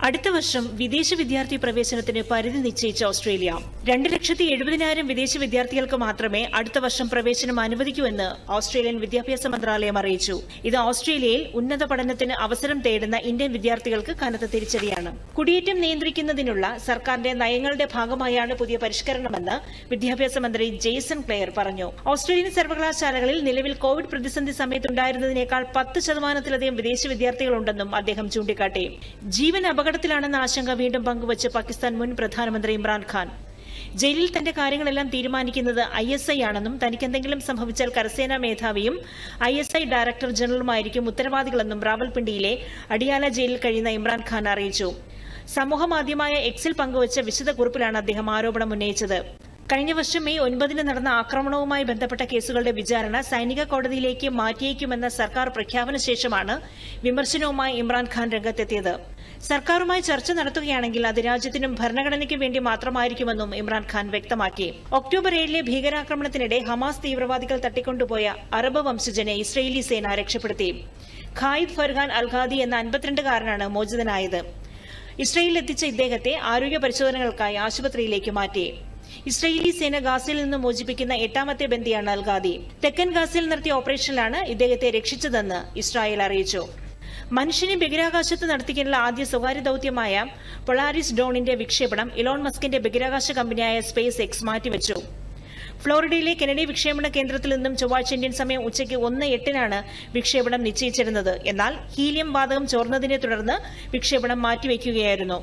അടുത്ത വർഷം വിദേശ വിദ്യാർത്ഥി പ്രവേശനത്തിന് പരിധി നിശ്ചയിച്ച ഓസ്ട്രേലിയ 2,70,000 വിദേശ വിദ്യാർത്ഥികൾക്ക് മാത്രമേ അടുത്ത വർഷം പ്രവേശനം അനുവദിക്കൂ എന്ന് ഓസ്ട്രേലിയൻ വിദ്യാഭ്യാസ മന്ത്രാലയം അറിയിച്ചു. ഇത് ഓസ്ട്രേലിയയിൽ ഉന്നത പഠനത്തിന് അവസരം തേടുന്ന ഇന്ത്യൻ വിദ്യാർത്ഥികൾക്ക് കനത്ത തിരിച്ചടിയാണ്. കുടിയേറ്റം നിയന്ത്രിക്കുന്നതിനുള്ള സർക്കാരിന്റെ നയങ്ങളുടെ ഭാഗമായാണ് പുതിയ പരിഷ്കരണമെന്ന് വിദ്യാഭ്യാസ മന്ത്രി ജെയ്സൺ ക്ലെയർ പറഞ്ഞു. ഓസ്ട്രേലിയൻ സർവകലാശാലകളിൽ നിലവിൽ കോവിഡ് പ്രതിസന്ധി സമയത്തുണ്ടായിരുന്നതിനേക്കാൾ 10% വിദേശ വിദ്യാർത്ഥികളുണ്ടെന്നും അദ്ദേഹം ചൂണ്ടിക്കാട്ടി. ജീവൻ അപകടത്തിലാണെന്ന ആശങ്ക വീണ്ടും പങ്കുവച്ച് പാകിസ്ഥാൻ മുൻ പ്രധാനമന്ത്രി ഇമ്രാൻഖാൻ. ജയിലിൽ തന്റെ കാര്യങ്ങളെല്ലാം തീരുമാനിക്കുന്നത് ISI ആണെന്നും തനിക്കെന്തെങ്കിലും സംഭവിച്ചാൽ കരസേനാ മേധാവിയും ISI ഡയറക്ടർ ജനറലുമായിരിക്കും ഉത്തരവാദികളെന്നും റാവൽപിണ്ടിയിലെ അഡിയാല ജയിലിൽ കഴിയുന്ന ഇമ്രാൻഖാൻ അറിയിച്ചു. സമൂഹമാധ്യമമായ എക്സിൽ പങ്കുവച്ച വിശദക്കുറിപ്പിലാണ് അദ്ദേഹം ആരോപണം ഉന്നയിച്ചത്. കഴിഞ്ഞ വർഷം മെയ് 9 നടന്ന ആക്രമണവുമായി ബന്ധപ്പെട്ട കേസുകളുടെ വിചാരണ സൈനിക കോടതിയിലേക്ക് മാറ്റിയേക്കുമെന്ന സർക്കാർ പ്രഖ്യാപന ശേഷമാണ് വിമർശനവുമായി ഇമ്രാൻഖാൻ രംഗത്തെത്തിയത്. സർക്കാരുമായി ചർച്ച നടത്തുകയാണെങ്കിൽ അത് രാജ്യത്തിനും ഭരണഘടനയ്ക്കും വേണ്ടി മാത്രമായിരിക്കുമെന്നും ഇമ്രാൻഖാൻ വ്യക്തമാക്കി. ഒക്ടോബർ 7 ഭീകരാക്രമണത്തിനിടെ ഹമാസ് തീവ്രവാദികൾ തട്ടിക്കൊണ്ടുപോയ അറബ് വംശജനെ ഇസ്രയേലി സേന രക്ഷപ്പെടുത്തി. ഖായിദ് ഫർഹാൻ അൽഖാദി എന്ന 52-കാരനാണ് മോചിതനായത്. ഇസ്രയേലിൽ എത്തിച്ച ഇദ്ദേഹത്തെ ആരോഗ്യ പരിശോധനകൾക്കായി ആശുപത്രിയിലേക്ക് മാറ്റി. ഇസ്രയേലി സേന ഗാസയിൽ നിന്ന് മോചിപ്പിക്കുന്ന 8ാമത്തെ ബന്ദിയാണ് അൽഖാദി. തെക്കൻ ഗാസയിൽ നടത്തിയ ഓപ്പറേഷനിലാണ് ഇദ്ദേഹത്തെ രക്ഷിച്ചതെന്ന് ഇസ്രായേൽ അറിയിച്ചു. മനുഷ്യനെ ബഹിരാകാശത്ത് നടത്തിക്കാനുള്ള ആദ്യ സ്വകാര്യ ദൌത്യമായ പൊളാരിസ് ഡോണിന്റെ വിക്ഷേപണം ഇലോൺ മസ്കിന്റെ ബഹിരാകാശ കമ്പനിയായ സ്പേസ് എക്സ് മാറ്റിവെച്ചു. ഫ്ലോറിഡയിലെ കെനഡി വിക്ഷേപണ കേന്ദ്രത്തിൽ നിന്നും ചൊവ്വാഴ്ച ഇന്ത്യൻ സമയം ഉച്ചയ്ക്ക് 1:08 വിക്ഷേപണം നിശ്ചയിച്ചിരുന്നത്. എന്നാൽ ഹീലിയം വാതകം ചോർന്നതിനെ തുടർന്ന് വിക്ഷേപണം മാറ്റിവെക്കുകയായിരുന്നു.